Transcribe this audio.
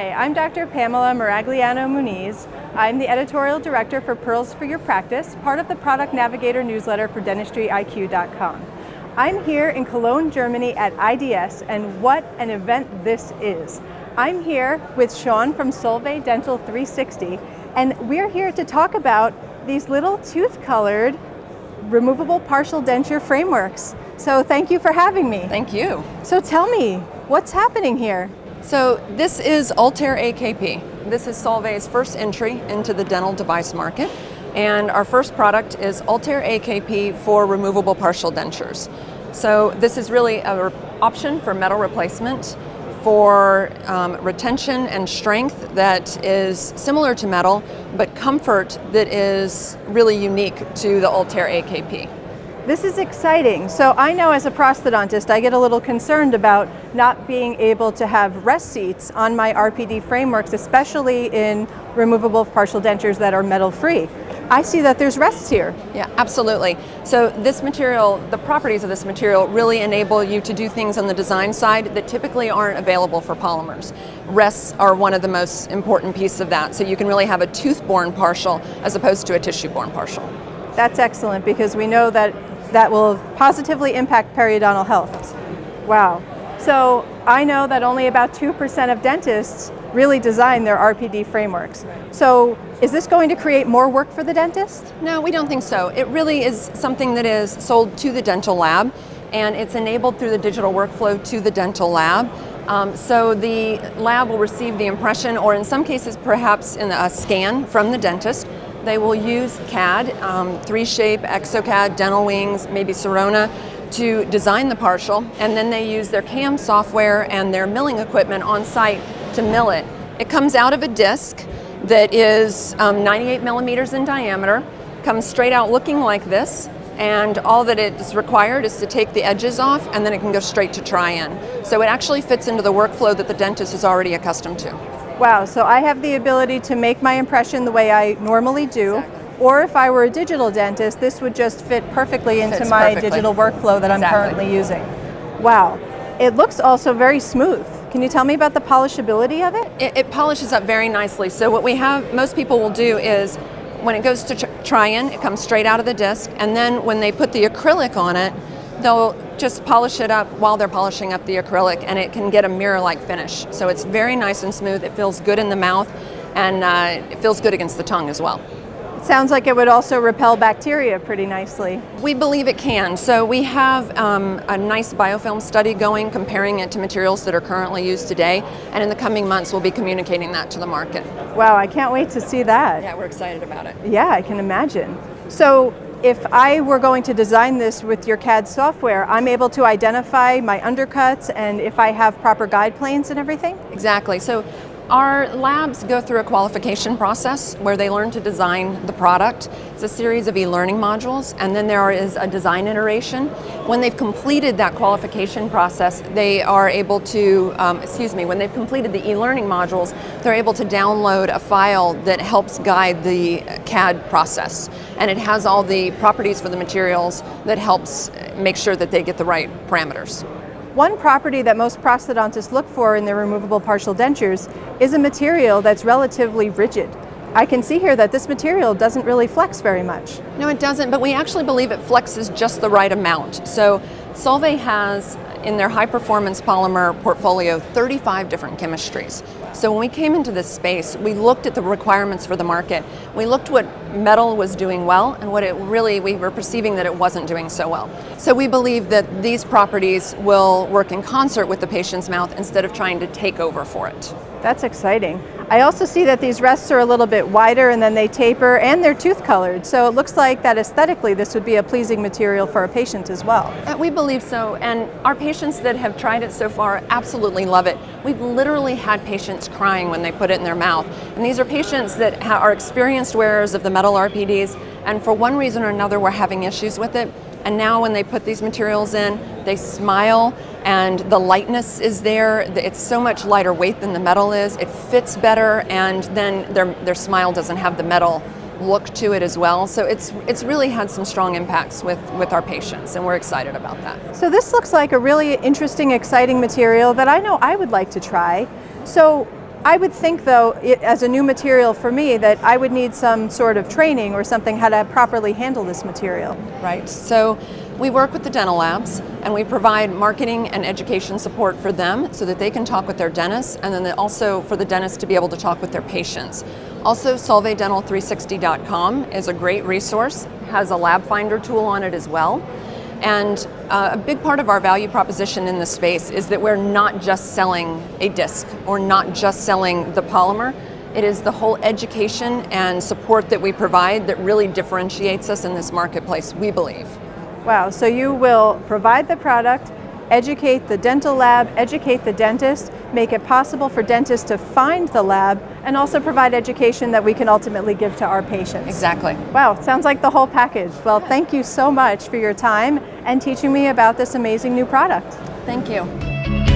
Hi, I'm Dr. Pamela Maragliano-Muniz. I'm the editorial director for Pearls for Your Practice, part of the Product Navigator newsletter for DentistryIQ.com. I'm here in Cologne, Germany at IDS, and what an event this is. I'm here with Sean from Solvay Dental 360, and we're here to talk about these little tooth-colored removable partial denture frameworks. So thank you for having me. Thank you. So tell me, what's happening here? So this is UltaireAKP. This is Solvay's first entry into the dental device market, and our first product is UltaireAKP for removable partial dentures. So this is really an option for metal replacement for retention and strength that is similar to metal, but comfort that is really unique to the UltaireAKP. This is exciting. So I know as a prosthodontist, I get a little concerned about not being able to have rest seats on my RPD frameworks, especially in removable partial dentures that are metal-free. I see that there's rests here. Yeah, absolutely. So this material, the properties of this material really enable you to do things on the design side that typically aren't available for polymers. Rests are one of the most important pieces of that. So you can really have a tooth-borne partial as opposed to a tissue-borne partial. That's excellent, because we know that that will positively impact periodontal health. Wow. So I know that only about 2% of dentists really design their RPD frameworks. So is this going to create more work for the dentist? No, we don't think so. It really is something that is sold to the dental lab, and it's enabled through the digital workflow to the dental lab. So the lab will receive the impression, or in some cases perhaps in a scan from the dentist. They will use CAD, 3Shape, ExoCAD, Dental Wings, maybe Sirona, to design the partial, and then they use their CAM software and their milling equipment on site to mill it. It comes out of a disc that is 98 millimeters in diameter, comes straight out looking like this, and all that is required is to take the edges off, and then it can go straight to try-in. So it actually fits into the workflow that the dentist is already accustomed to. Wow, so I have the ability to make my impression the way I normally do. Exactly. Or if I were a digital dentist, this would just fit perfectly into my digital workflow that I'm currently using. Wow. It looks also very smooth. Can you tell me about the polishability of it? It polishes up very nicely. So what most people will do is, when it goes to try-in, it comes straight out of the disc, and then when they put the acrylic on it, they'll just polish it up while they're polishing up the acrylic, and it can get a mirror-like finish. So it's very nice and smooth. It feels good in the mouth, and it feels good against the tongue as well. It sounds like it would also repel bacteria pretty nicely. We believe it can. So we have a nice biofilm study going, comparing it to materials that are currently used today, and in the coming months we'll be communicating that to the market. Wow, I can't wait to see that. Yeah, we're excited about it. Yeah, I can imagine. So if I were going to design this with your CAD software, I'm able to identify my undercuts and if I have proper guide planes and everything? Exactly. So our labs go through a qualification process where they learn to design the product. It's a series of e-learning modules, and then there is a design iteration. When they've completed that qualification process, they are able to, when they've completed the e-learning modules, they're able to download a file that helps guide the CAD process. And it has all the properties for the materials that helps make sure that they get the right parameters. One property that most prosthodontists look for in their removable partial dentures is a material that's relatively rigid. I can see here that this material doesn't really flex very much. No, it doesn't, but we actually believe it flexes just the right amount. So Solvay has, in their high-performance polymer portfolio, 35 different chemistries. So when we came into this space, we looked at the requirements for the market. We looked what metal was doing well and what we were perceiving that it wasn't doing so well. So we believe that these properties will work in concert with the patient's mouth instead of trying to take over for it. That's exciting. I also see that these rests are a little bit wider and then they taper, and they're tooth colored. So it looks like that aesthetically this would be a pleasing material for a patient as well. We believe so, and our patients that have tried it so far absolutely love it. We've literally had patients crying when they put it in their mouth. And these are patients that are experienced wearers of the metal RPDs, and for one reason or another we're having issues with it. And now when they put these materials in, they smile, and the lightness is there. It's so much lighter weight than the metal is. It fits better, and then their smile doesn't have the metal look to it as well. So it's really had some strong impacts with our patients, and we're excited about that. So this looks like a really interesting, exciting material that I know I would like to try. So I would think, though, as a new material for me, that I would need some sort of training or something how to properly handle this material. Right. So we work with the dental labs and we provide marketing and education support for them so that they can talk with their dentists, and then also for the dentists to be able to talk with their patients. Also, SolvayDental360.com is a great resource, has a lab finder tool on it as well. And a big part of our value proposition in this space is that we're not just selling a disc or not just selling the polymer. It is the whole education and support that we provide that really differentiates us in this marketplace, we believe. Wow, so you will provide the product, educate the dental lab, educate the dentist, make it possible for dentists to find the lab, and also provide education that we can ultimately give to our patients. Exactly. Wow, sounds like the whole package. Well, thank you so much for your time and teaching me about this amazing new product. Thank you.